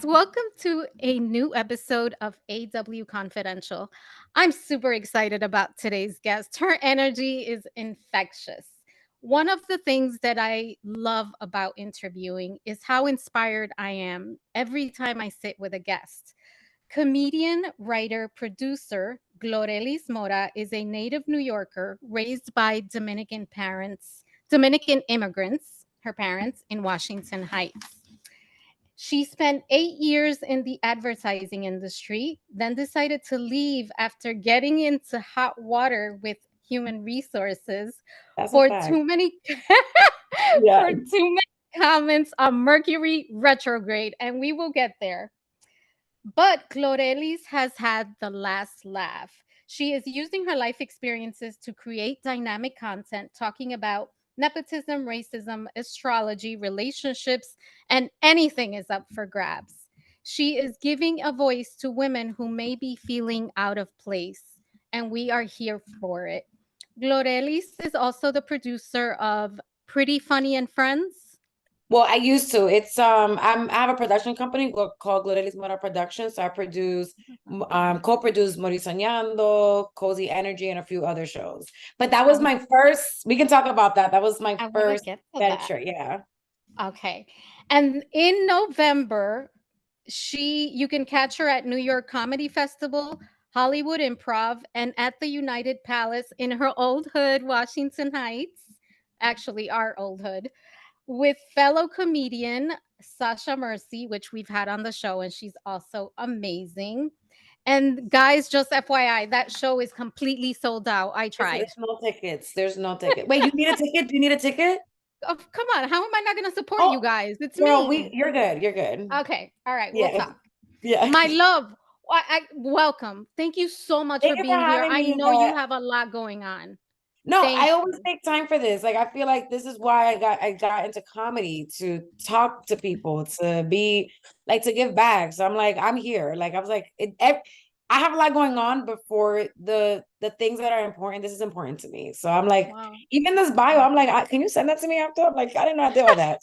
welcome to a new episode of AW Confidential. I'm super excited about today's guest. Her energy is infectious. One of the things that I love about interviewing is how inspired I am every time I sit with a guest. Comedian, writer, producer Glorelys Mora is a native New Yorker raised by Dominican immigrants, her parents, in Washington Heights. She spent 8 years in the advertising industry, then decided to leave after getting into hot water with human resources That's a for fact. too many Yeah. for too many comments on mercury retrograde, and we will get there. But Clorelis has had the last laugh. She is using her life experiences to create dynamic content talking about nepotism, racism, astrology, relationships, and anything is up for grabs. She is giving a voice to women who may be feeling out of place, and we are here for it. Glorelis is also the producer of Pretty Funny and Friends. Well, I used to. I have a production company called Glorelys Mora Productions. So I produce co-produce Mori Soñando, Cozy Energy, and a few other shows. But that was I, my first, we can talk about that. That was my I want to first get to that. venture. Yeah. Okay. And in November, you can catch her at New York Comedy Festival, Hollywood Improv, and at the United Palace in her old hood, Washington Heights. Actually, our old hood, with fellow comedian Sasha Mercy, which we've had on the show, and she's also amazing. And guys, just FYI, that show is completely sold out. I There's tried. no tickets. There's no ticket. Wait, you need a ticket? Do you need a ticket? Oh, come on. How am I not going to support you Oh, guys? It's girl, me. you're good. You're good. Okay. All right. We'll Yeah. talk. Yeah. My love, welcome. Thank you so much Thank for you for being here. having I me. know you have a lot going on. No, Thank I always you. make time for this. Like I feel like this is why I got into comedy, to talk to people, to be like, to give back. So I'm like, I'm here. Like I was like, I have a lot going on before the things that are important. This is important to me. So I'm like, Wow. even this bio, I'm like, can you send that to me after? I'm like, I didn't know I did all that.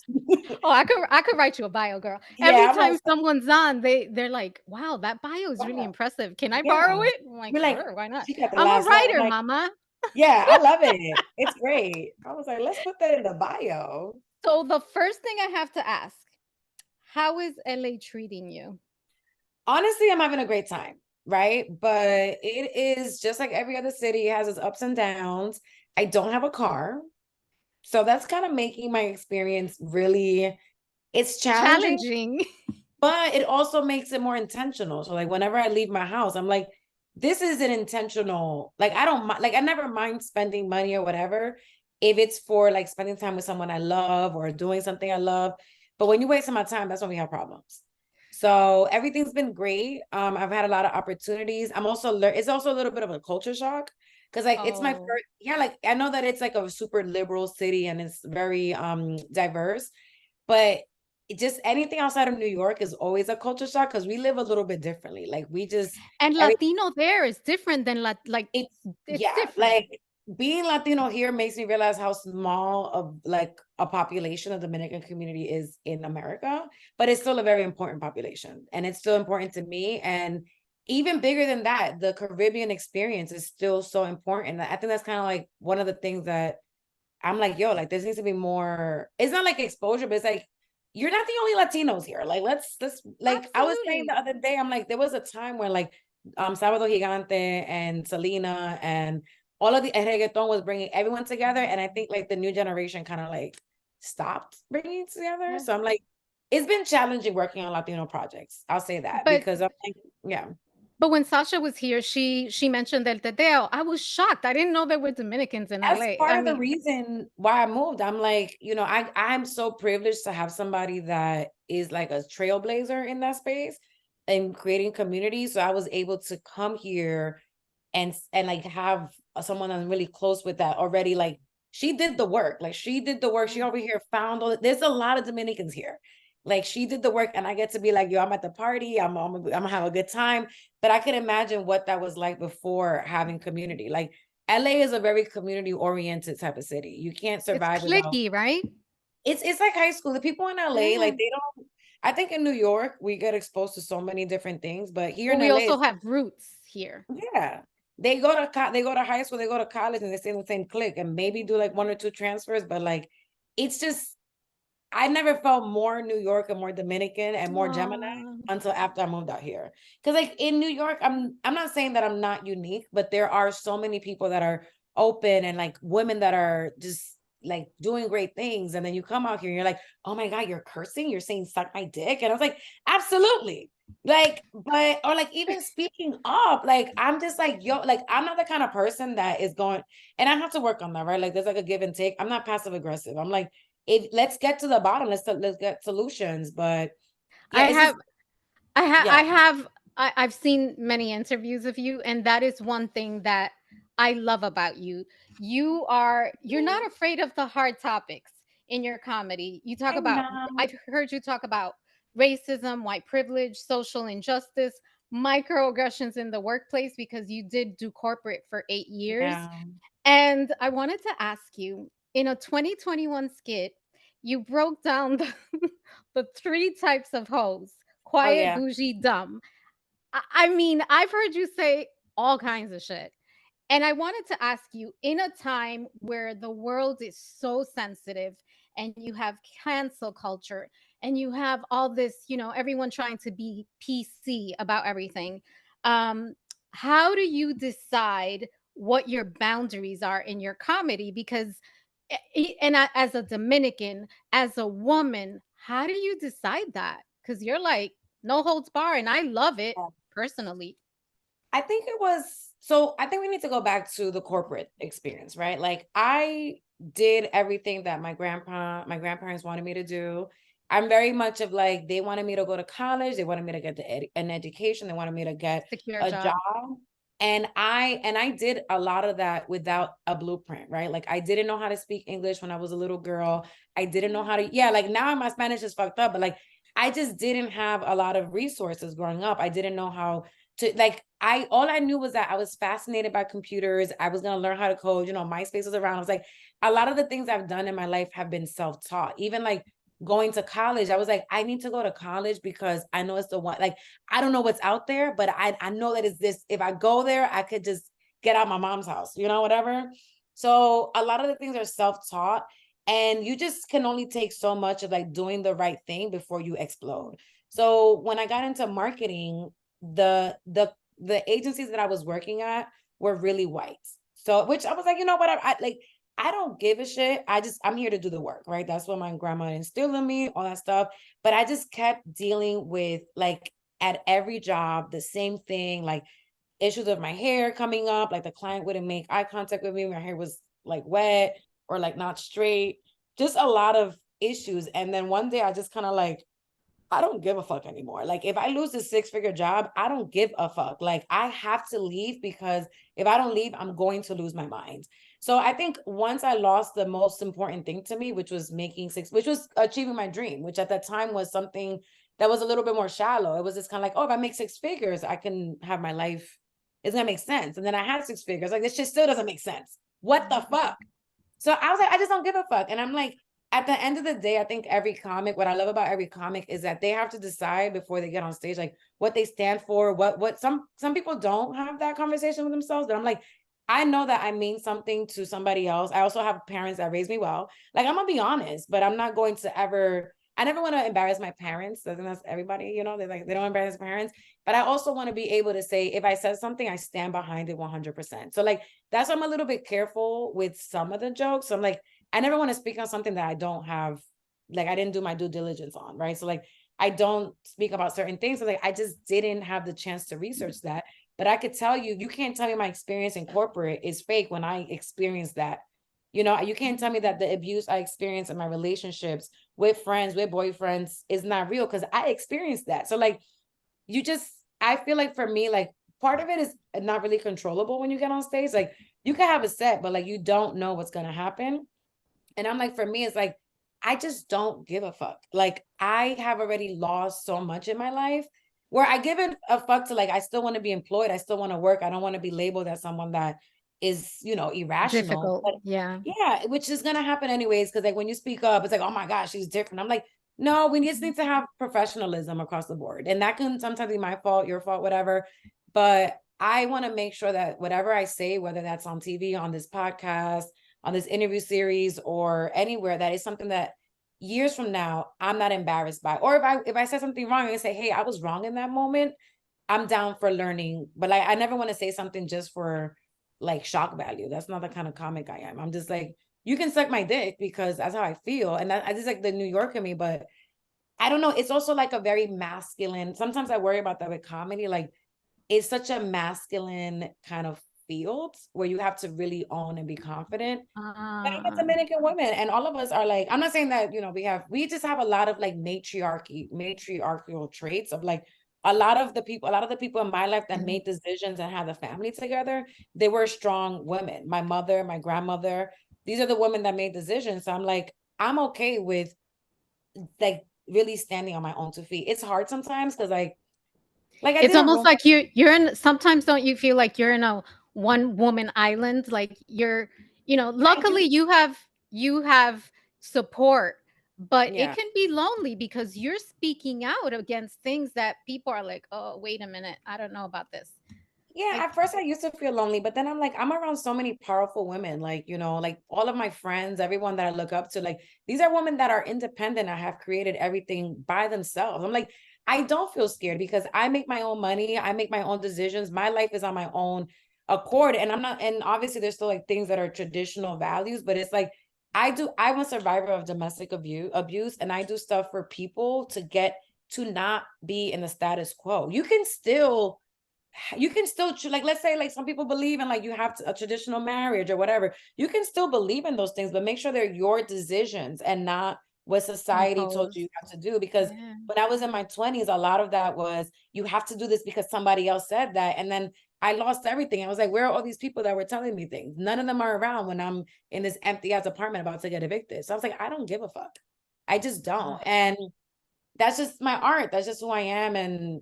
Oh, I could write you a bio, girl. Every Yeah, I'm like, time someone's on, they're like, "Wow, that bio is really wow. impressive. Can I borrow Yeah. it?" I'm like, You're like, "Sure, why not?" she got the I'm a last laugh. I'm writer, like, mama. yeah, I love it. It's great. I was like, let's put that in the bio. So the first thing I have to ask, how is LA treating you? Honestly, I'm having a great time, right? But it is just like every other city, it has its ups and downs. I don't have a car. So that's kind of making my experience really, it's challenging, Challenging. but it also makes it more intentional. So like whenever I leave my house, I'm like, this is an intentional, like I don't like I never mind spending money or whatever if it's for like spending time with someone I love or doing something I love. But when you waste my time, that's when we have problems. So everything's been great. I've had a lot of opportunities. I'm also it's also a little bit of a culture shock because like it's my Oh. first, yeah, like I know that it's like a super liberal city and it's very diverse, but just anything outside of New York is always a culture shock because we live a little bit differently. Like we just And every Latino there is different than it's it's yeah, different. like being Latino here makes me realize how small of like a population of the Dominican community is in America, but it's still a very important population and it's still important to me. And even bigger than that, the Caribbean experience is still so important. I think that's kind of like one of the things that I'm like, yo, like this needs to be more. It's not like exposure, but it's like you're not the only Latinos here. Like let's like I was saying the Absolutely. other day, I'm like, there was a time where like Sábado Gigante and Selena and all of the reggaeton was bringing everyone together. And I think like the new generation kind of like stopped bringing it together. Yeah. So I'm like, it's been challenging working on Latino projects. I'll say that But because I'm like, yeah. but when Sasha was here, she mentioned El Teteo. I was shocked. I didn't know there were Dominicans in That's LA. part I of the mean, reason why I moved. I'm like, I'm so privileged to have somebody that is like a trailblazer in that space and creating community. So I was able to come here and like have someone I'm really close with that already. Like she did the work. Like she did the work. She over here found there's a lot of Dominicans here. Like she did the work, and I get to be like, yo, I'm at the party. I'm gonna have a good time. But I can imagine what that was like before having community. Like LA is a very community oriented type of city. You can't it's survive without clicky, right? it's like high school. The people in LA, like Yeah. I think in New York we get exposed to so many different things, but here But in we LA, also have roots here. yeah. They go to high school, they go to college, and they stay in the same clique and maybe do like one or two transfers, but like it's just I never felt more New York and more Dominican and more Gemini Aw. until after I moved out here. Because like in New York, I'm not saying that I'm not unique, but there are so many people that are open and like women that are just like doing great things. And then you come out here and you're like, oh my God, you're cursing, you're saying suck my dick. And I was like, absolutely. Like, but or like even speaking up, like I'm just like, yo, like I'm not the kind of person that is going, and I have to work on that, right? Like there's like a give and take. I'm not passive aggressive. I'm like, if let's get to the bottom, let's get solutions. But yeah, I it's have just yeah, I've seen many interviews of you, and that is one thing that I love about you. You're not afraid of the hard topics in your comedy. You talk I'm about not. I've heard you talk about racism, white privilege, social injustice, microaggressions in the workplace because you did do corporate for 8 years. Yeah. And I wanted to ask you, in a 2021 skit, you broke down the three types of hoes: Oh quiet, yeah. bougie, dumb. I mean, I've heard you say all kinds of shit. And I wanted to ask you, in a time where the world is so sensitive and you have cancel culture and you have all this, everyone trying to be PC about everything, um, how do you decide what your boundaries are in your comedy? Because, as a Dominican, as a woman, how do you decide that? Because you're like, no holds bar, and I love it personally. I think it was so I think we need to go back to the corporate experience, right? Like I did everything that my grandparents wanted me to do. I'm very much of like they wanted me to go to college, they wanted me to get an education, they wanted me to get Secure a job. job. And I did a lot of that without a blueprint, right? Like I didn't know how to speak English when I was a little girl. I didn't know how to, yeah, like now my Spanish is fucked up, but like I just didn't have a lot of resources growing up. I didn't know how to like I all I knew was that I was fascinated by computers. I was gonna learn how to code. MySpace was around. I was like, a lot of the things I've done in my life have been self-taught. Even like going to college, I was like, I need to go to college because I know it's the one. Like, I don't know what's out there, but I know that it's this. If I go there, I could just get out my mom's house, whatever. So a lot of the things are self-taught, and you just can only take so much of like doing the right thing before you explode. So when I got into marketing, the agencies that I was working at were really white. So which I was like, you know what? I like I don't give a shit. I'm here to do the work, right? That's what my grandma instilled in me, all that stuff. But I just kept dealing with like at every job, the same thing, like issues with my hair coming up, like the client wouldn't make eye contact with me, my hair was like wet or like not straight, just a lot of issues. And then one day I just kind of like I don't give a fuck anymore. Like if I lose a six-figure job, I don't give a fuck. Like I have to leave because if I don't leave, I'm going to lose my mind. So I think once I lost the most important thing to me, which was achieving my dream, which at that time was something that was a little bit more shallow. It was just kind of like, oh, if I make six figures, I can have my life. It's gonna make sense. And then I had six figures. Like this just still doesn't make sense. What the fuck? So I was like, I just don't give a fuck. And I'm like, at the end of the day, I think what I love about every comic is that they have to decide before they get on stage, like what they stand for, what some people don't have that conversation with themselves. But I'm like, I know that I mean something to somebody else. I also have parents that raised me well. Like I'm gonna be honest, but I'm not going to ever. I never want to embarrass my parents. I think that's everybody, they're like, they don't embarrass parents. But I also want to be able to say, if I said something, I stand behind it 100%. So like, that's why I'm a little bit careful with some of the jokes. So I'm like, I never want to speak on something that I don't have, like I didn't do my due diligence on, right? So like I don't speak about certain things. So like I just didn't have the chance to research that. But I could tell you, you can't tell me my experience in corporate is fake when I experienced that. You can't tell me that the abuse I experienced in my relationships with friends, with boyfriends is not real because I experienced that. So like you just I feel like for me, like part of it is not really controllable when you get on stage. Like you can have a set, but like you don't know what's gonna happen. And I'm like, for me, it's like, I just don't give a fuck. Like, I have already lost so much in my life where I give it a fuck to like, I still want to be employed. I still want to work. I don't want to be labeled as someone that is, irrational. Difficult. But Yeah. yeah, which is going to happen anyways. Cause like when you speak up, it's like, oh my gosh, she's different. I'm like, No, we just Mhm. need to have professionalism across the board. And that can sometimes be my fault, your fault, whatever. But I want to make sure that whatever I say, whether that's on TV, on this podcast, on this interview series, or anywhere, that is something that years from now I'm not embarrassed by. Or if I said something wrong, I say, hey, I was wrong in that moment. I'm down for learning. But like I never want to say something just for like shock value. That's not the kind of comic I am. I'm just like, you can suck my dick because that's how I feel. And that I just like the New York in me, but I don't know. It's also like a very masculine. Sometimes I worry about that with comedy. Like it's such a masculine kind of field where you have to really own and be confident. And I'm a Ah, Dominican woman, and all of us are like, I'm not saying that, we just have a lot of like matriarchal traits of like a lot of the people in my life that mhm. made decisions and had the family together, they were strong women. My mother, my grandmother, these are the women that made decisions. So I'm like, I'm okay with like really standing on my own 2 feet. It's hard sometimes because like I It's did a almost room. like you're in, sometimes don't you feel like you're in a one woman island? Like you're, I luckily do. you have support, but it Yeah. can be lonely because you're speaking out against things that people are like, "Oh, wait a minute. I don't know about this." Yeah, Like, at first I used to feel lonely, but then I'm like, I'm around so many powerful women, like, like all of my friends, everyone that I look up to, like, these are women that are independent. I have created everything by themselves. I'm like, I don't feel scared because I make my own money, I make my own decisions. My life is on my own accord. And I'm not, and obviously there's still like things that are traditional values, but it's like, I'm a survivor of domestic abuse, and I do stuff for people to get to not be in the status quo. You can still like, let's say like some people believe in like you have a traditional marriage or whatever. You can still believe in those things, but make sure they're your decisions and not what society told you imposed. you have to do. Because Yeah. when I was in my 20s, a lot of that was you have to do this because somebody else said that. And then I lost everything. I was like, where are all these people that were telling me things? None of them are around when I'm in this empty ass apartment about to get evicted. So I was like, I don't give a fuck. I just don't. Ugh. And that's just my art. That's just who I am. And,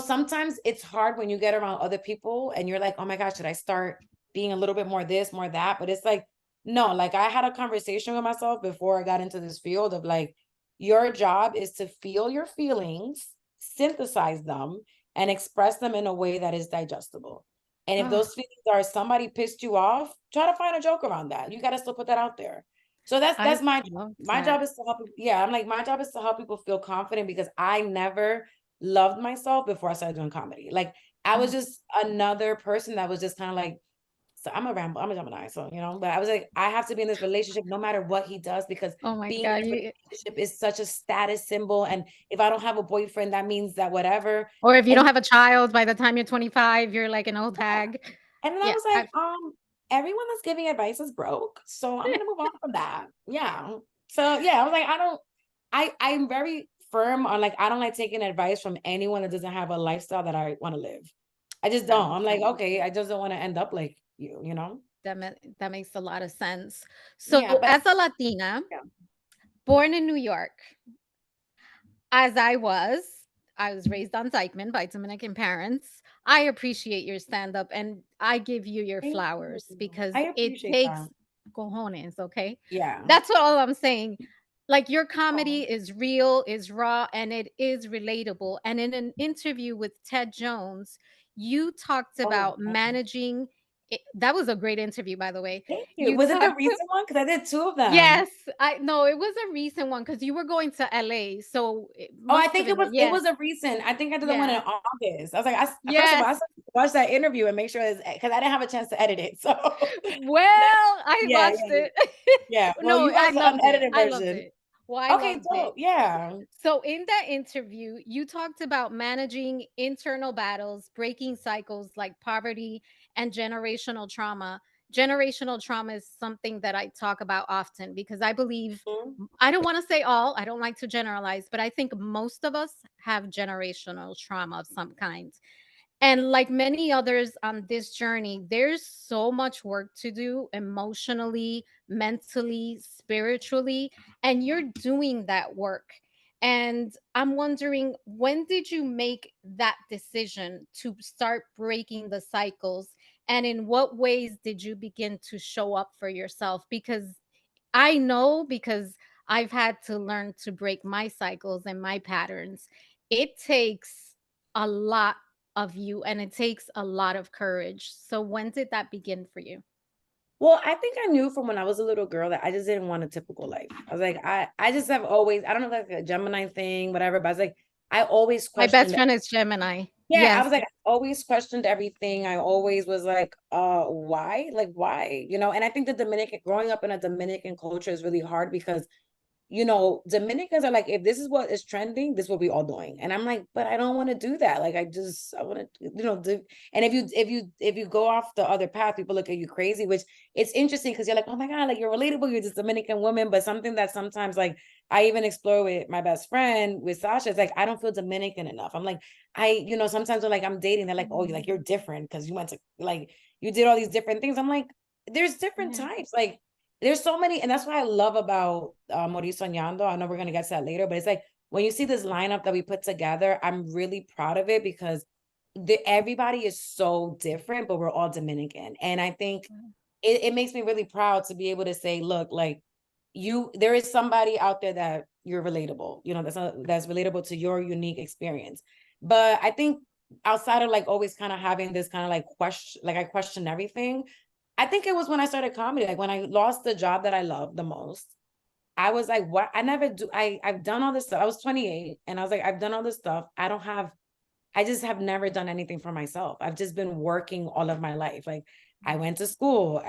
sometimes it's hard when you get around other people and you're like, oh my gosh, should I start being a little bit more this, more that? But it's like, no, like I had a conversation with myself before I got into this field of like, your job is to feel your feelings, synthesize them, and express them in a way that is digestible. And if Ugh, those feelings are somebody pissed you off, try to find a joke around that. You got to still put that out there. So that's I that's my job. love My that. job is to help. Yeah, I'm like, my job is to help people feel confident because I never loved myself before I started doing comedy. Like I was Mm. just another person that was just kind of like, so I'm a Gemini, so but I was like, I have to be in this relationship no matter what he does because Oh my being in God. a relationship is such a status symbol. And if I don't have a boyfriend, that means that whatever. Or if you don't And have a child by the time you're 25, you're like an old yeah, hag. and then I Yeah. was like, everyone that's giving advice is broke. So I'm gonna move on from that. Yeah. So yeah, I was like, I'm very firm on like I don't like taking advice from anyone that doesn't have a lifestyle that I want to live. I just That don't. makes I'm like, okay, I just don't want to end up like you. that makes a lot of sense. So, Yeah, but as a Latina, yeah. born in New York, as I was raised on Dykeman by Dominican parents. I appreciate your stand up and I give you your Thank flowers you. because I it appreciate takes that. cojones, okay? Yeah. That's what all I'm saying. Like your comedy Oh, is real, is raw, and it is relatable. And in an interview with Ted Jones, you talked oh, about managing that was a great interview, by the way. thank you. You Was it the talked recent one? Because I did two of them. Yes, I no, it was a recent one because you were going to LA, so it Oh, I must have think it been was it yeah, was a recent. I think I did the one in yeah, August. I was like, first of all, yes. I still have to watch that interview and make sure it's because I didn't have a chance to edit it. So Well, I yeah, watched yeah, it. yeah. Well, No, you I watched the loved it. unedited I loved version. it. Well, I Okay, loved it. dope. Yeah. So, in that interview, you talked about managing internal battles, breaking cycles like poverty and generational trauma. Generational trauma is something that I talk about often because I believe, Mhm. I don't want to say all, I don't like to generalize, but I think most of us have generational trauma of some kind. And like many others on this journey, there's so much work to do emotionally, mentally, spiritually, and you're doing that work. And I'm wondering, when did you make that decision to start breaking the cycles? And in what ways did you begin to show up for yourself? Because I know, because I've had to learn to break my cycles and my patterns. It takes a lot of you and it takes a lot of courage. So when did that begin for you? Well, I think I knew from when I was a little girl that I just didn't want a typical life. I was like, I just have always, I don't know, like a Gemini thing, whatever, but I was like, I always My best questioned. friend is Gemini. Yeah, I Yes. was like, I always questioned everything. I always was like, why? Like, why? And I think the Dominican, growing up in a Dominican culture is really hard because Dominicans are like, if this is what is trending, this is what we all doing. And I'm like, but I don't want to do that. Like, I want to, do. And if you go off the other path, people look at you crazy, which it's interesting because you're like, oh my God, like you're relatable. You're this Dominican woman. But something that sometimes like I even explore with my best friend, with Sasha, it's like, I don't feel Dominican enough. I'm like, sometimes when like I'm dating, they're like, oh, you're like, you're different because you went to like, you did all these different things. I'm like, there's different Yeah. types. Like, there's so many, and that's what I love about Morir Soñando. I know we're gonna get to that later, but it's like when you see this lineup that we put together, I'm really proud of it because everybody is so different, but we're all Dominican. And I think it makes me really proud to be able to say, look, like there is somebody out there that you're relatable, that's relatable to your unique experience. But I think outside of like always kind of having this kind of like question, like I question everything, I think it was when I started comedy, like when I lost the job that I loved the most. I was like, what? I never do. I've done all this stuff. I was 28 and I was like, I've done all this stuff. I just have never done anything for myself. I've just been working all of my life. Like I went to school,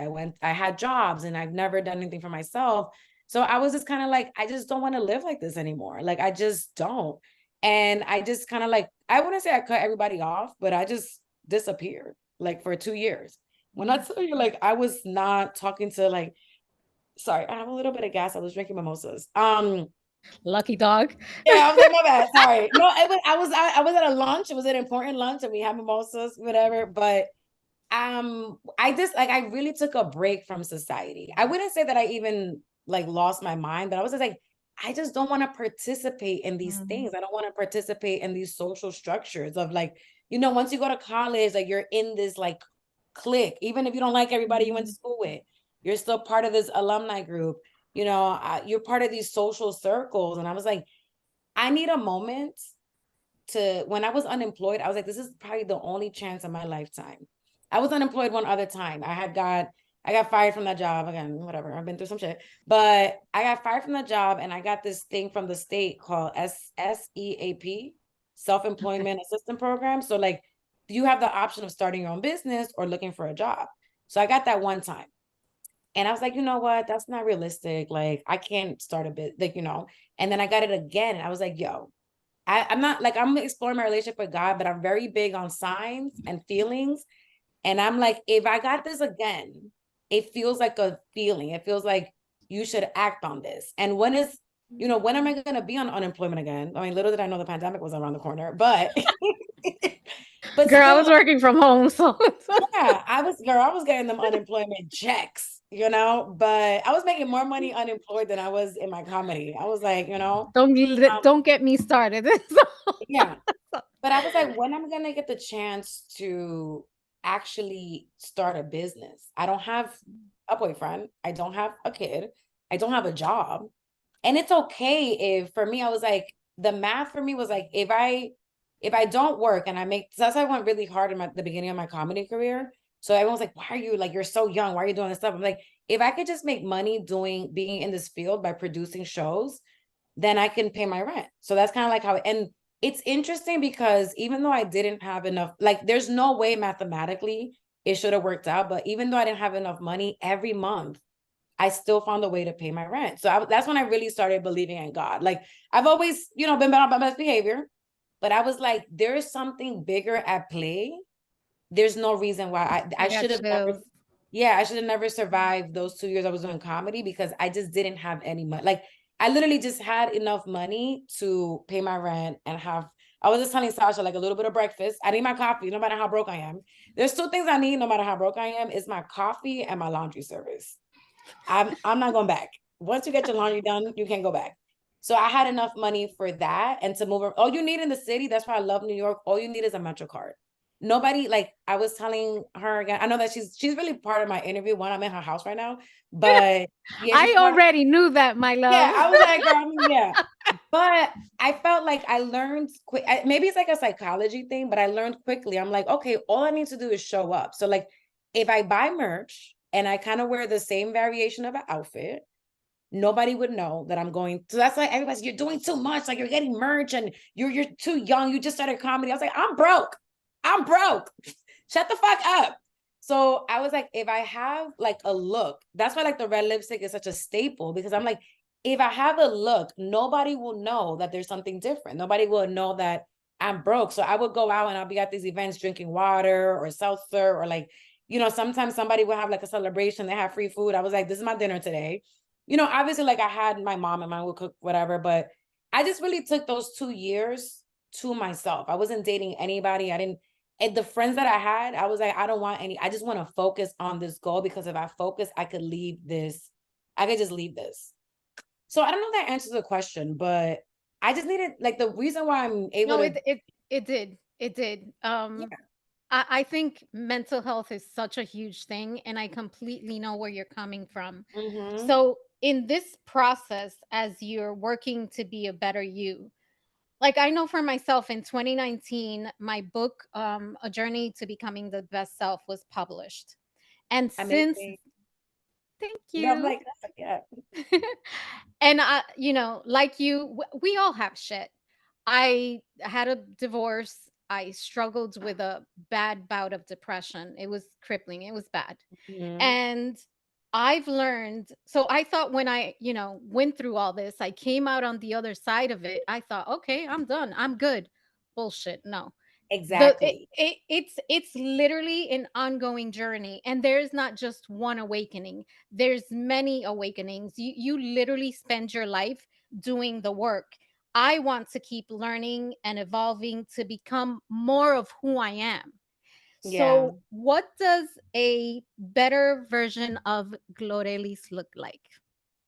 I had jobs, and I've never done anything for myself. So I was just kind of like, I just don't want to live like this anymore. Like I just don't. And I just kind of like, I wouldn't say I cut everybody off, but I just disappeared like for 2 years. When I tell you, like, I was not talking to like, sorry, I have a little bit of gas. I was drinking mimosas. Lucky dog. Yeah, I was like, my bad. Sorry. No, I was at a lunch. It was an important lunch, and we had mimosas, whatever. But I just like I really took a break from society. I wouldn't say that I even like lost my mind, but I was just like, I just don't want to participate in these Mhm. things. I don't want to participate in these social structures of like, once you go to college, like you're in this like clique, even if you don't like everybody you went to Mhm. school with, you're still part of this alumni group. You're part of these social circles. And I was like, I need a moment when I was unemployed, I was like, this is probably the only chance in my lifetime. I was unemployed one other time. I got fired from that job again, whatever. I've been through some shit, but I got fired from that job and I got this thing from the state called SEAP, Okay. Self-Employment Assistance Program. So like you have the option of starting your own business or looking for a job. So I got that one time. And I was like, you know what? That's not realistic. Like, I can't start a bit, like. And then I got it again. And I was like, yo, I'm not like I'm exploring my relationship with God, but I'm very big on signs and feelings. And I'm like, if I got this again, it feels like a feeling. It feels like you should act on this. And when am I going to be on unemployment again? I mean, little did I know the pandemic was around the corner, but but Girl, I was still, working from home, so yeah, I was getting them unemployment checks, but I was making more money unemployed than I was in my comedy. I was like, um, don't get me started. yeah. But I was like, when am I gonna get the chance to actually start a business? I don't have a boyfriend. I don't have a kid. I don't have a job. And it's okay if for me, I was like, the math for me was like, if I don't work and I make so that's why I went really hard in the beginning of my comedy career. So everyone's like, why are you like you're so young? Why are you doing this stuff? I'm like, if I could just make money being in this field by producing shows, then I can pay my rent. So that's kind of like how, and it's interesting because even though I didn't have enough, like there's no way mathematically it should have worked out, but even though I didn't have enough money every month, I still found a way to pay my rent. So that's when I really started believing in God. Like I've always, been bad on my best behavior, but I was like, there is something bigger at play. There's no reason why I I should got have never, chills. yeah, I should have never survived those 2 years I was doing comedy because I just didn't have any money. Like I literally just had enough money to pay my rent and I was just telling Sasha, like a little bit of breakfast. I need my coffee, no matter how broke I am. There's two things I need, no matter how broke I am, is my coffee and my laundry service. I'm not going back. Once you get your laundry done, you can't go back. So I had enough money for that and to move. All you need in the city, that's why I love New York. All you need is a Metro card. nobody, like I was telling her again, I know that she's really part of my interview. One, I'm in her house right now, but yeah, she's I part of, already knew that, my yeah, love. I was like, girl, I mean, yeah. But I felt like I learned quick. Maybe it's like a psychology thing, but I learned quickly. I'm like, okay, all I need to do is show up. So like if I buy merch and I kind of wear the same variation of an outfit, nobody would know that I'm going. So that's like everybody's, you're doing too much. Like you're getting merch and you're too young. You just started comedy. I was like, I'm broke. I'm broke. Shut the fuck up. So I was like, if I have like a look, that's why like the red lipstick is such a staple, because I'm like, if I have a look, nobody will know that there's something different. Nobody will know that I'm broke. So I would go out and I'll be at these events drinking water or seltzer, or like, sometimes somebody will have like a celebration, they have free food. I was like, this is my dinner today. Obviously, like I had my mom and mine would cook whatever, but I just really took those 2 years to myself. I wasn't dating anybody. I didn't, and the friends that I had, I was like, I don't want any, I just want to focus on this goal, because if I focus, I could leave this, I could just leave this. So I don't know if that answers the question, but I just needed, like, the reason why I'm able No, to, it did. It did. yeah. I think mental health is such a huge thing, and I completely know where you're coming from. Mm-hmm. So, in this process, as you're working to be a better you, like I know for myself in 2019, my book, A Journey to Becoming the Best Self, was published. And since, Amazing. thank No, I'm you. like, yeah. And like you, we all have shit. I had a divorce. I struggled with a bad bout of depression. It was crippling. It was bad. Mm-hmm. And I've learned, so I thought when I, went through all this, I came out on the other side of it. I thought, okay, I'm done. I'm good. Bullshit. No. Exactly. It's literally an ongoing journey, and there's not just one awakening. There's many awakenings. You literally spend your life doing the work. I want to keep learning and evolving to become more of who I am. Yeah. So, what does a better version of Glorelys look like?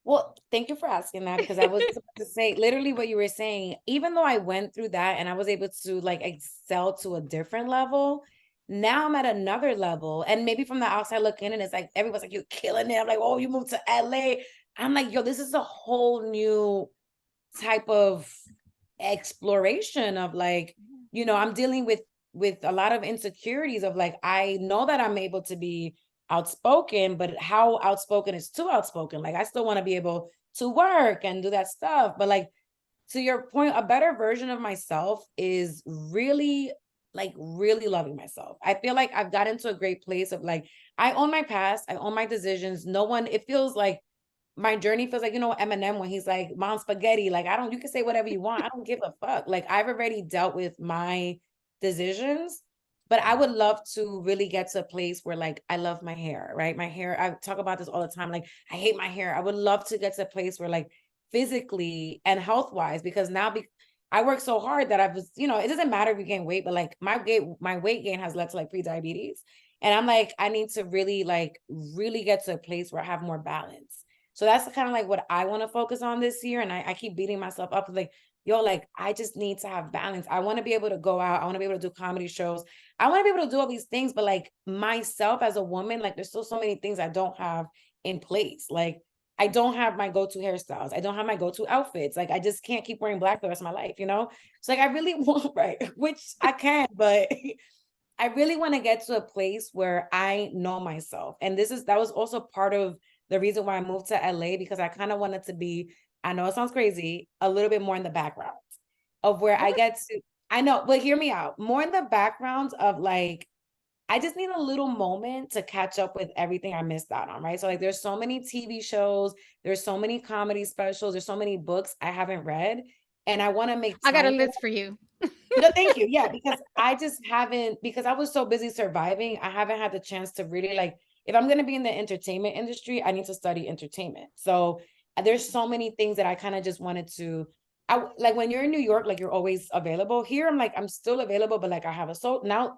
Well, thank you for asking that, because I was just about to say literally what you were saying. Even though I went through that and I was able to like excel to a different level, now I'm at another level. And maybe from the outside looking in, it's like everyone's like, you're killing it. I'm like, oh, you moved to LA. I'm like, yo, this is a whole new type of exploration of like, I'm dealing with a lot of insecurities of like, I know that I'm able to be outspoken, but how outspoken is too outspoken? Like I still want to be able to work and do that stuff, but like, to your point, a better version of myself is really, like, really loving myself. I feel like I've gotten to a great place of like, I own my past, I own my decisions. No one, it feels like my journey feels like, Eminem when he's like, Mom Spaghetti, like, I don't, you can say whatever you want. I don't give a fuck. Like, I've already dealt with my decisions, but I would love to really get to a place where, like, I love my hair, right? My hair, I talk about this all the time. Like, I hate my hair. I would love to get to a place where, like, physically and health wise, because now I work so hard that I was, it doesn't matter if you gain weight, but like my weight gain has led to like pre-diabetes. And I'm like, I need to really, like, really get to a place where I have more balance. So that's kind of like what I want to focus on this year. And I keep beating myself up like, yo, like, I just need to have balance. I want to be able to go out. I want to be able to do comedy shows. I want to be able to do all these things. But like myself as a woman, like, there's still so many things I don't have in place. Like, I don't have my go-to hairstyles. I don't have my go-to outfits. Like, I just can't keep wearing black the rest of my life, you know? So like, I really want, right, which I can, but I really want to get to a place where I know myself. And that was also part of the reason why I moved to LA, because I kind of wanted to be, I know it sounds crazy, a little bit more in the background of where I get to, I know, but hear me out, more in the background of like, I just need a little moment to catch up with everything I missed out on, right? So like, there's so many TV shows, there's so many comedy specials, there's so many books I haven't read, and I want to make I got a time for list for you. no, thank you. Yeah, because I just haven't, because I was so busy surviving, I haven't had the chance to really like, if I'm going to be in the entertainment industry, I need to study entertainment. So there's so many things that I kind of just wanted to, like when you're in New York, like you're always available. Here, I'm like, I'm still available, but like I have now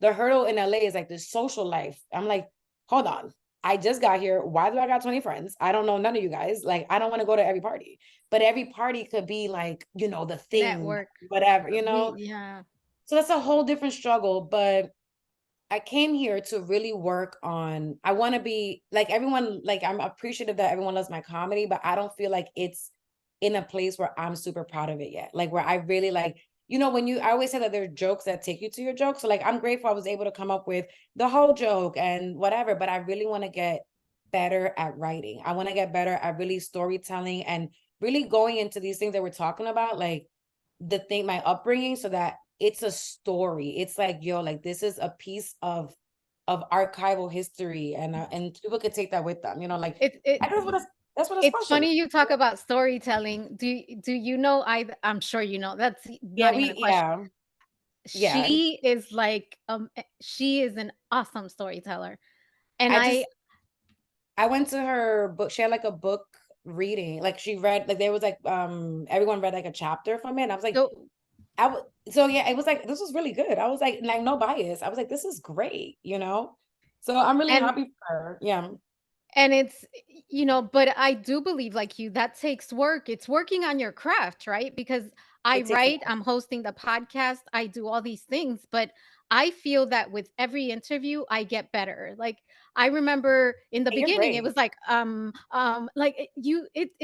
the hurdle in LA is like the social life. I'm like, hold on. I just got here. Why do I got 20 friends? I don't know none of you guys. Like, I don't want to go to every party, but every party could be like, the thing, Network. whatever, Yeah. So that's a whole different struggle. But I came here to really work on, I want to be like everyone, like I'm appreciative that everyone loves my comedy, but I don't feel like it's in a place where I'm super proud of it yet. Like where I really like, when I always say that there are jokes that take you to your joke. So like I'm grateful I was able to come up with the whole joke and whatever, but I really want to get better at writing. I want to get better at really storytelling and really going into these things that we're talking about, like my upbringing, so that it's a story. It's like, yo, like this is a piece of archival history, and people could take that with them, like It it I don't know, that's what a it's special is. funny you talk about storytelling. Do you know, I'm sure you know, that's Yeah, not even a question. yeah. She is like, she is an awesome storyteller. And I just I went to her book. She had like a book reading. Like she read, like there was like everyone read like a chapter from it. And I was like, so I was so yeah, it was like this was really good. I was like no bias. I was like, this is great. So I'm really and happy for her. Yeah. And it's, but I do believe, like you, that takes work. It's working on your craft, right? Because I It takes a write, lot. I'm hosting the podcast, I do all these things, but I feel that with every interview, I get better. Like I remember in the And you're beginning, it great. was like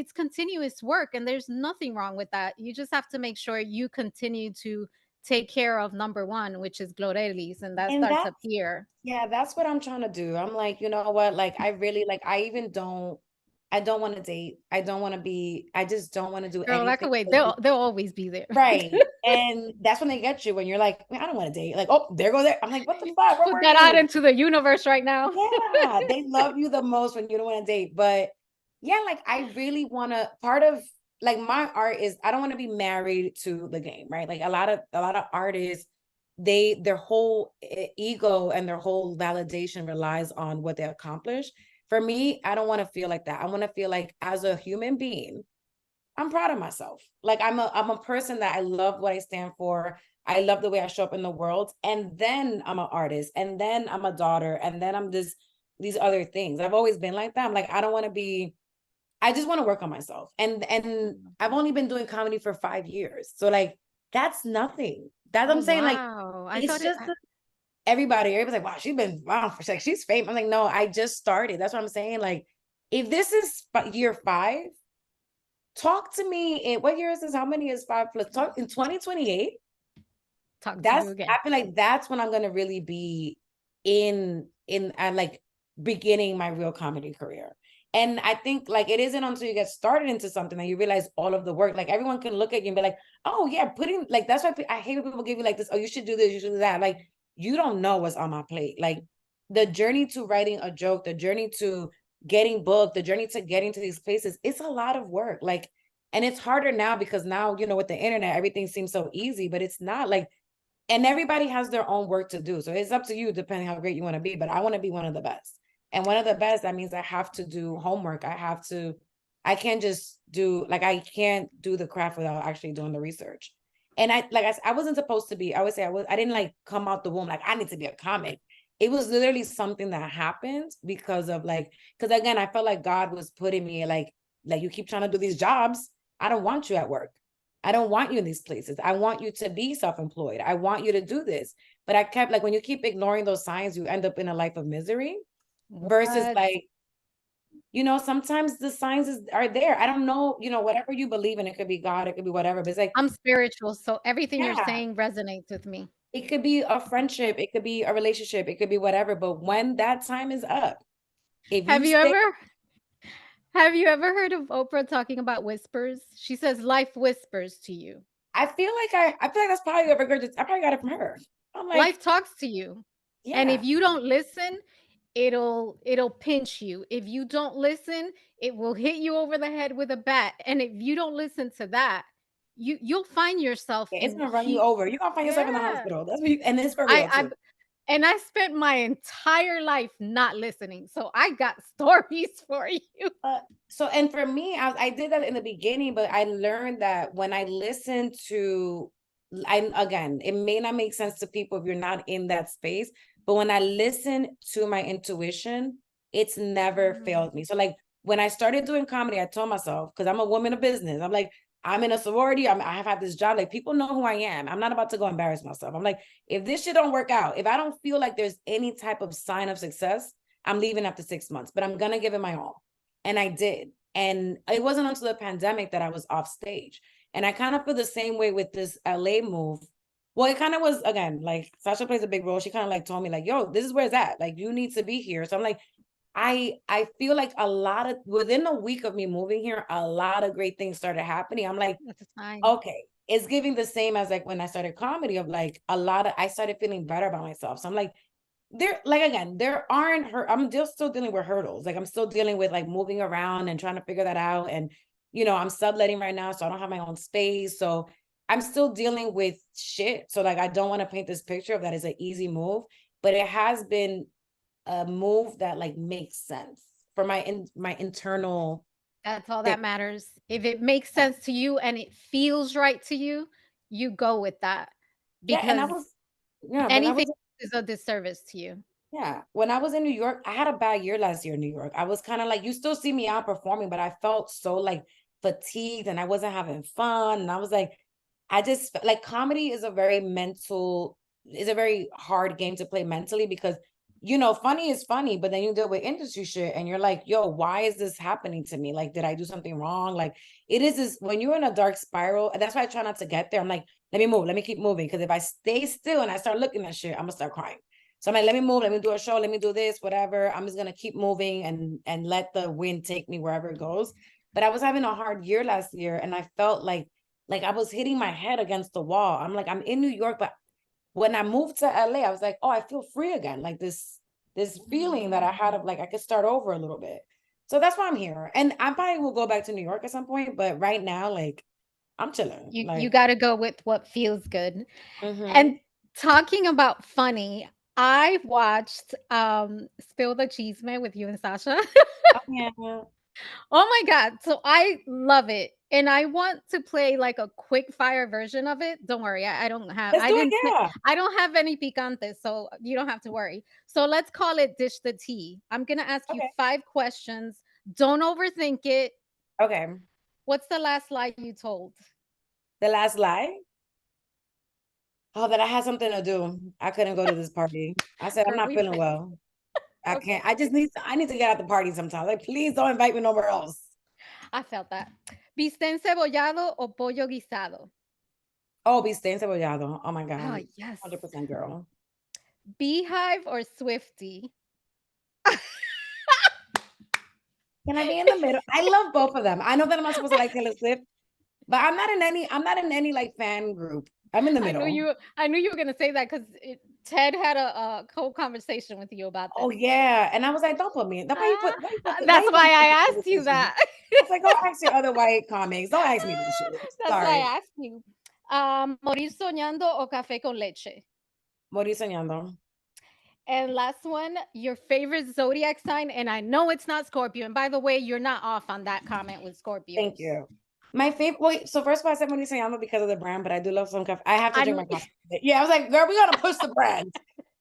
it's continuous work, and there's nothing wrong with that. You just have to make sure you continue to take care of number one, which is Glorelys, and that And starts that's up here. Yeah, that's what I'm trying to do. I'm like, you know what? Like, I really like, I don't want to date. I just don't want to do Girl, that anything. could wait. They'll always be there. Right. And that's when they get you when you're like, "Man, I don't want to date." Like, oh, there go there. I'm like, what the fuck? Where Put were that out you? into the universe right now. Yeah, they love you the most when you don't want to date. But yeah, like I really want to part of like my art is I don't want to be married to the game, right? Like a lot of artists, their whole ego and their whole validation relies on what they accomplish. For me, I don't want to feel like that. I want to feel like as a human being, I'm proud of myself. Like I'm a person that I love what I stand for. I love the way I show up in the world. And then I'm an artist. And then I'm a daughter. And then I'm these other things. I've always been like that. I'm like, I don't want to be, I just want to work on myself. And I've only been doing comedy for 5 years. So like that's nothing. That's what Oh I'm saying. Like wow. I it's thought it just everybody's like, wow, she's been wow for like she's famous. I'm like, no, I just started. That's what I'm saying. Like, if this is year 5, talk to me in what year is this? How many is 5 plus? Talk in 2028. talk to you That's again. I feel like that's when I'm gonna really be in like beginning my real comedy career. And I think like it isn't until you get started into something that you realize all of the work. Like everyone can look at you and be like, oh yeah, putting like that's why I hate when people give you like this, oh, you should do this, you should do that. Like you don't know what's on my plate. Like the journey to writing a joke, the journey to getting booked, the journey to getting to these places, it's a lot of work. Like, and it's harder now because now, with the internet, everything seems so easy, but it's not like, and everybody has their own work to do. So it's up to you, depending how great you want to be. But I want to be one of the best. And one of the best, that means I have to do homework. I can't just do, like, I can't do the craft without actually doing the research. And I wasn't supposed to be, I would say I didn't like come out the womb, like, I need to be a comic. It was literally something that happened because of like, because again, I felt like God was putting me like you keep trying to do these jobs. I don't want you at work. I don't want you in these places. I want you to be self-employed. I want you to do this. But I kept like, when you keep ignoring those signs, you end up in a life of misery versus What? like, sometimes the are there. I don't know, whatever you believe in, it could be God, it could be whatever, but it's like, I'm spiritual, so everything you're yeah, saying resonates with me. it could be a friendship, it could be a relationship, it could be whatever. But when that time is up, if you Have you stay, ever have you ever heard of Oprah talking about whispers? She says life whispers to you. I feel like that's probably ever good. I probably got it from her. I'm like, Life talks to you. And if yeah. you don't listen, it'll pinch you. If you don't listen, it will hit you over the head with a bat. And if you don't listen to that, you'll find yourself Yeah, it's in gonna run you he over. You're gonna find yourself in the yeah. hospital. And it's for real I too. and I spent my entire life not listening. So I got stories for you. And for me, I did that in the beginning, but I learned that when I listen to, again, it may not make sense to people if you're not in that space, but when I listen to my intuition, it's never Mm. failed me. So like when I started doing comedy, I told myself, because I'm a woman of business, I'm like, I'm in a sorority. I have had this job. Like, people know who I am. I'm not about to go embarrass myself. I'm like, if this shit don't work out, if I don't feel like there's any type of sign of success, I'm leaving after 6 months, but I'm going to give it my all. And I did. And it wasn't until the pandemic that I was off stage. And I kind of feel the same way with this LA move. Well, it kind of was, again, like, Sasha plays a big role. She kind of like told me like, yo, this is where it's at. Like, you need to be here. So I'm like, I feel like a lot of, within a week of me moving here, a lot of great things started happening. I'm like, That's fine. okay, it's giving the same as like when I started comedy, of like a lot of, I started feeling better about myself. So I'm like, there, like, again, there aren't her, I'm just still dealing with hurdles. Like, I'm still dealing with like moving around and trying to figure that out. And, you know, I'm subletting right now, so I don't have my own space. So I'm still dealing with shit. So like, I don't want to paint this picture of that as an easy move, but it has been a move that like makes sense for my internal That's all thing. that matters. If it makes sense to you and it feels right to you, you go with that Yeah, and I because was, yeah, when I anything was, is a disservice to you. yeah, when I was in New York, I had a bad year last year in New York. I was kind of like, you still see me out performing, but I felt so like fatigued and I wasn't having fun. And I was like, I just like, comedy is a very mental, is a very hard game to play mentally, because, you know, funny is funny, but then you deal with industry shit and you're like, yo, why is this happening to me? Like, did I do something wrong? Like, it is this, when you're in a dark spiral, and that's why I try not to get there. I'm like, let me move, let me keep moving. Because if I stay still and I start looking at shit, I'm gonna start crying. So I'm like, let me move, let me do a show, let me do this, whatever. I'm just gonna keep moving and let the wind take me wherever it goes. But I was having a hard year last year, and I felt like I was hitting my head against the wall. I'm like, I'm in New York, but when I moved to LA, I was like, oh, I feel free again. Like this feeling that I had of like I could start over a little bit. So that's why I'm here. And I probably will go back to New York at some point, but right now, like, I'm chilling. You Like, got to go with what feels good. mm-hmm. And talking about funny, I watched Spill the Cheeseman with you and Sasha. Oh, yeah. Oh my god, so I love it, and I want to play, like, a quick fire version of it. Don't worry, I don't have Let's do it. Yeah. I don't have any picantes, so you don't have to worry. So let's call it Dish the Tea. I'm gonna ask you Okay. 5 questions. Don't overthink it. Okay. What's the last lie you told? The last lie. Oh, that I had something to do. I couldn't go to this party. I said, I'm Are not we feeling well. I okay, can't. I need to get out the party sometime. Like, please don't invite me nowhere else. I felt that. ¿Bistec encebollado o pollo guisado? Oh, bistec encebollado. Oh my Oh, God. yes. 100% girl. Beehive or Swifty? Can I be in the middle? I love both of them. I know that I'm not supposed to like Taylor Swift, but I'm not in any like fan group. I'm in the middle. I knew you were gonna say that because Ted had a whole conversation with you about Oh this. yeah. And I was like, don't put me in. That's Ah, why that's you put why me in I this asked you conversation? that. I was like, go ask your other white comics. Don't ask me this shit. That's why Sorry. I asked you. Morir soñando o café con leche? Morir soñando. And last one, your favorite zodiac sign, and I know it's not Scorpio. And by the way, you're not off on that comment with Thank Scorpios. you. My favorite. Wait, so first of all, I said Morir soñando because of the brand, but I do love some coffee. I have to I drink kn- my coffee. Yeah, I was like, girl, we gotta push the brands.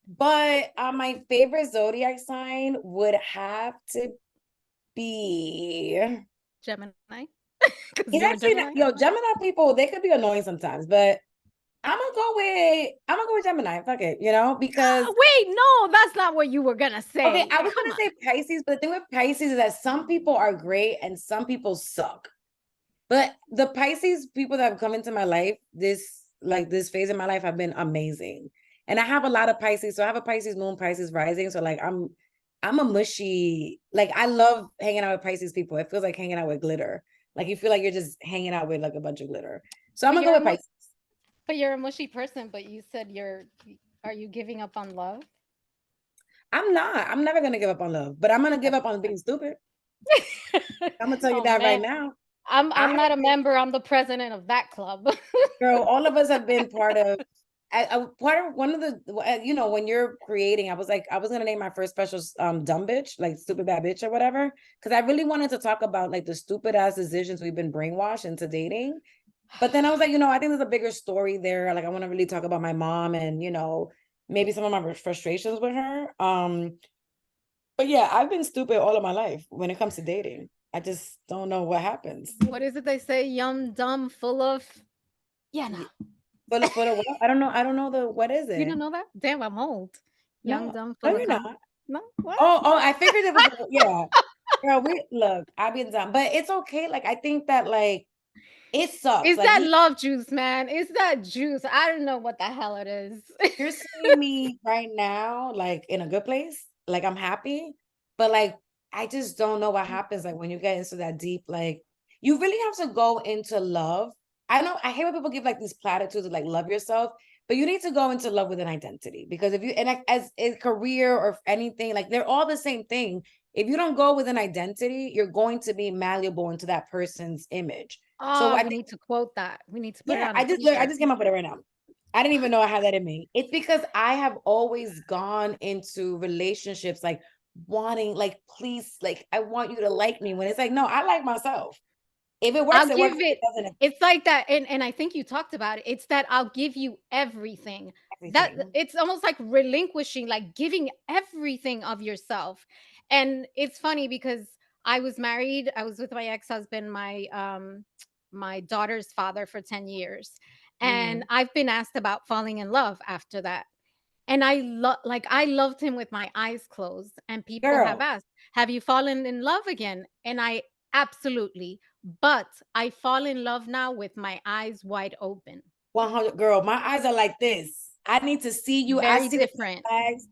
But my favorite zodiac sign would have to be. Gemini, because It's you're a actually not, Gemini. yo, Gemini people, they could be annoying sometimes, but I'm gonna go with Gemini. Fuck it, because Wait, no, that's not what you were gonna okay, say. I was Come gonna on. say Pisces, but the thing with Pisces is that some people are great and some people suck. But the Pisces people that have come into my life, this phase in my life have been amazing. And I have a lot of Pisces. So I have a Pisces moon, Pisces rising. So like I'm a mushy, like I love hanging out with Pisces people. It feels like hanging out with glitter. Like you feel like you're just hanging out with like a bunch of glitter. So I'm But gonna go you're a with Pisces. but you're a mushy person. But you said are you giving up on love? I'm not. I'm never gonna give up on love, but I'm gonna give That's up on being stupid. I'm gonna tell you oh that right man, now. I'm I have not a been, member. I'm the president of that club. girl, all of us have been part of part of one of the when you're creating, I was like, I was gonna name my first special dumb bitch, like stupid bad bitch or whatever, because I really wanted to talk about like the stupid ass decisions we've been brainwashed into dating. But then I was like, I think there's a bigger story there. Like I want to really talk about my mom and maybe some of my frustrations with her. But yeah, I've been stupid all of my life when it comes to dating. I just don't know what happens. What is it they say? Yum, dumb, full of. Yeah, no. Y- full of what? I don't know the what is You it? don't know that? Damn, I'm old. Young, No, dumb, no, full of you're cum. not. No? What? Oh, I figured it was yeah. Girl, we look, I've been done, but it's okay. Like I think that like it sucks. It's Like that love juice, man. It's that juice. I don't know what the hell it is. you're seeing me right now, like in a good place. Like I'm happy, but like I just don't know what happens. Like when you get into that deep, like you really have to go into love. I know I hate when people give like these platitudes of like love yourself, but you need to go into love with an identity because if you and like, as a career or anything, like they're all the same thing. If you don't go with an identity, you're going to be malleable into that person's image. So Oh, I we need to quote that. We need to put it yeah, on a I just look, I t-shirt. just came up with it right now. I didn't even know I had that in me. It's because I have always gone into relationships like wanting, like, please, like, I want you to like me when it's like, no, I like myself. If it works, I'll it works. give If it it doesn't, it's like that, and I think you talked about it. It's that I'll give you everything. That everything. it's almost like relinquishing, like giving everything of yourself. And it's funny because I was married, I was with my ex-husband, my daughter's father for 10 years. And Mhm. I've been asked about falling in love after that. And I loved him with my eyes closed, and people have Girl, asked, "Have you fallen in love again?" And I absolutely, but I fall in love now with my eyes wide open. 100, girl, my eyes are like this. I need to see you. I Very see the different. flags.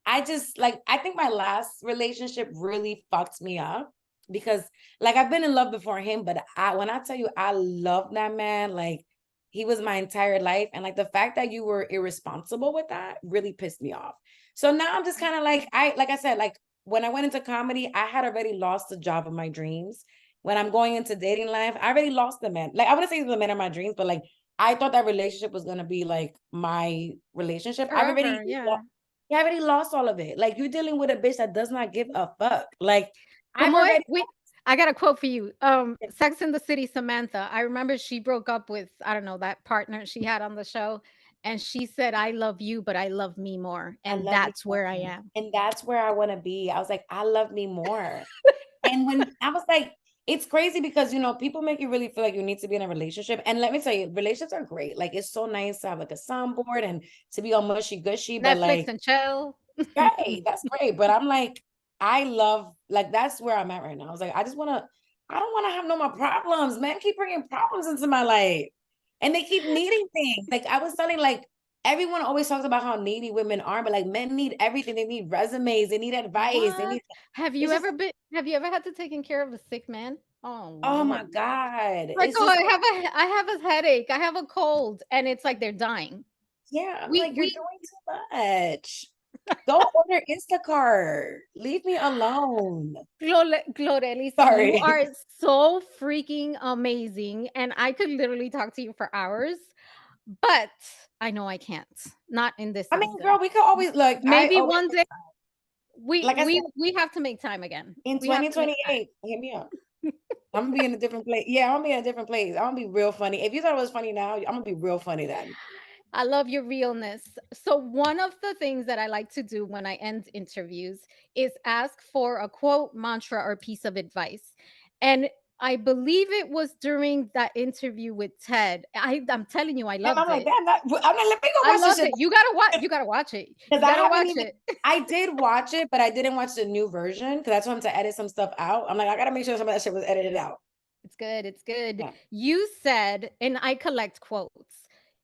I just like I think my last relationship really fucked me up because like I've been in love before him, but I when I tell you I love that man, like he was my entire life. And like the fact that you were irresponsible with that really pissed me off. So now I'm just kind of like like I said, like when I went into comedy, I had already lost the job of my dreams. When I'm going into dating life, I already lost the man. Like I wouldn't say the man of my dreams, but like I thought that relationship was gonna be like my relationship. I've already Forever, yeah. you already lost all of it. Like you're dealing with a bitch that does not give a fuck. Like I've Como already we I got a quote for you. lost it. Sex in the City Samantha. I remember she broke up with, I don't know, that partner she had on the show, and she said, "I love you, but I love me more." I And love me that's more. where I am. And that's where I want to be. I was like, I love me more. And when I was like, it's crazy because people make you really feel like you need to be in a relationship. And let me tell you, relationships are great. Like it's so nice to have like a soundboard and to be all mushy gushy, but Netflix like and chill. right, that's great. But I'm like, I love like that's where I'm at right now. I was like, I don't want to have no more problems. Men keep bringing problems into my life. And they keep needing things. Like I was telling like everyone always talks about how needy women are, but like men need everything. They need resumes, they need advice, they What? need it's just Have you ever had to taking care of a sick man? Oh, oh my Lord. God. Like, It's "Oh, just I have a headache, I have a cold," and it's like they're dying. yeah, I'm We like, you're we doing too much. Go order Instacart. Leave me alone. Glorelys, you Sorry. are so freaking amazing, and I could literally talk to you for hours, but I know I can't. Not in this I mean, girl, season. we could always look. I Maybe always one day like I said, we have to make time again. in We have to make time. 2028, hit me up. I'm gonna be in a different place. Yeah, I'm gonna be in a different place. I'm gonna be real funny. If you thought it was funny now, I'm gonna be real funny then. I love your realness. So, one of the things that I like to do when I end interviews is ask for a quote, mantra, or piece of advice. And I believe it was during that interview with Ted. I'm telling you, I And I'm loved like, it. damn, I'm not let me go I watch this loved shit it. You gotta watch it. because You I gotta haven't watch even it. I did watch it, but I didn't watch the new version because that's why I'm to edit some stuff out. I'm like, I gotta make sure some of that shit was edited out. It's good. It's good. Yeah. You said, and I collect quotes.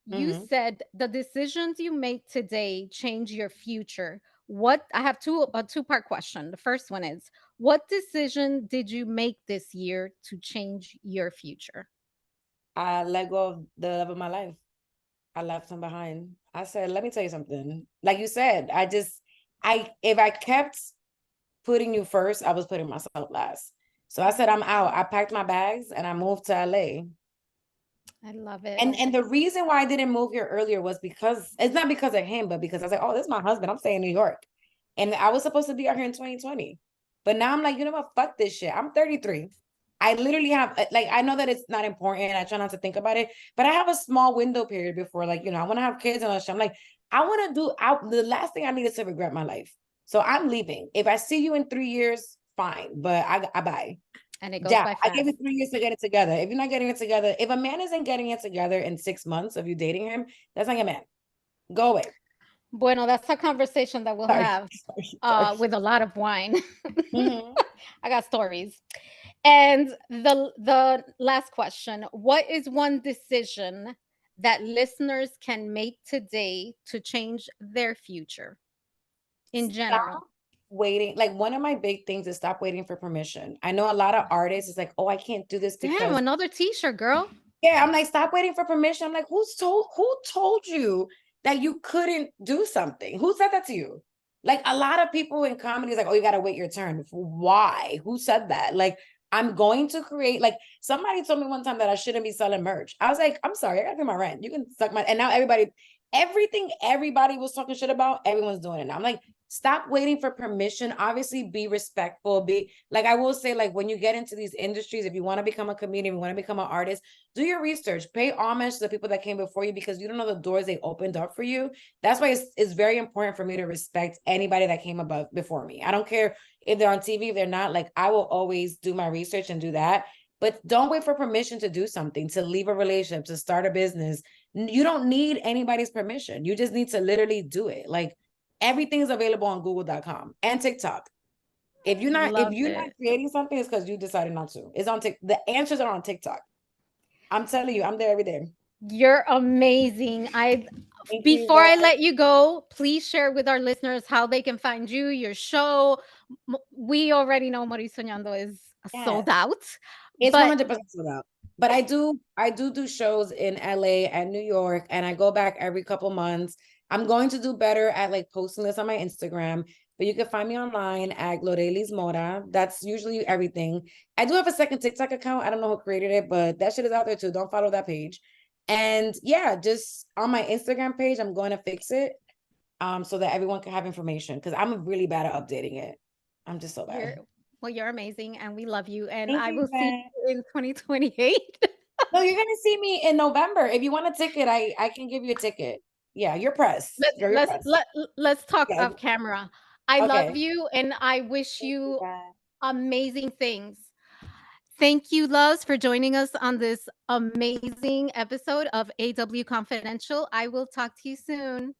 You Hmm. said the decisions you make today change your future. What I have a two-part question. The first one is, what decision did you make this year to change your future? I let go of the love of my life. I left him behind. I said, let me tell you something. Like you said, I if I kept putting you first, I was putting myself last. So I said, I'm out. I packed my bags and I moved to LA. I love it. And the reason why I didn't move here earlier was because it's not because of him, but because I was like, oh, this is my husband. I'm staying in New York. And I was supposed to be out here in 2020. But now I'm like, you know what? Fuck this shit. I'm 33. I literally have like I know that it's not important. I try not to think about it, but I have a small window period before, like, I want to have kids and all that shit. I'm like, I want to do out the last thing I need is to regret my life. So I'm leaving. If I see you in 3 years, fine. But I bye. And it goes Yeah, by I gave you fast. 3 years to get it together. If you're not getting it together, if a man isn't getting it together in 6 months of you dating him, that's not your man. Go away. Bueno, that's a conversation that we'll Sorry, have sorry. with a lot of wine. Mhm. I got stories. And the last question, what is one decision that listeners can make today to change their future in Stop general? waiting. Like one of my big things is stop waiting for permission. I know a lot of artists is like, oh, I can't do this Damn, because another t-shirt, girl. yeah, I'm like, stop waiting for permission. I'm like, who told you that you couldn't do something? Who said that to you? Like a lot of people in comedy is like, oh, you gotta wait your turn. Why? Who said that? Like, I'm going to create, like somebody told me one time that I shouldn't be selling merch. I was like, I'm sorry, I gotta pay my rent. You can suck my, and now everything everybody was talking shit about, everyone's doing it now. I'm like, stop waiting for permission. Obviously, be respectful. Be like, I will say, like, when you get into these industries, if you want to become a comedian, you want to become an artist, do your research, pay homage to the people that came before you because you don't know the doors they opened up for you. That's why it's very important for me to respect anybody that came above before me. I don't care if they're on TV, if they're not, like I will always do my research and do that. But don't wait for permission to do something, to leave a relationship, to start a business. You don't need anybody's permission. You just need to literally do it. Like everything is available on google.com and TikTok. If Love you're not it. creating something, it's because you decided not to. It's on the answers are on TikTok. I'm telling you, I'm there every day. You're amazing. I Thank you Before I guys. let you go, please share with our listeners how they can find you, your show. We already know Mori Soñando is Yes. sold out, It's but 100% sold out. But I do shows in LA and New York, and I go back every couple months. I'm going to do better at like posting this on my Instagram, but you can find me online at Glorelys Mora. That's usually everything. I do have a second TikTok account. I don't know who created it, but that shit is out there too. Don't follow that page. And yeah, just on my Instagram page, I'm going to fix it so that everyone can have information because I'm really bad at updating it. I'm just so you're bad. you're amazing and we love you and Thank I you, will see guys. you in 2028. No, you're gonna see me in November. If you want a ticket, I can give you a ticket. Yeah, you're press. let's You're your let's press. let, let's talk Yeah. off camera. I love Okay. you and I wish Thank you, you guys. amazing things. Thank you, loves, for joining us on this amazing episode of AW Confidential. I will talk to you soon.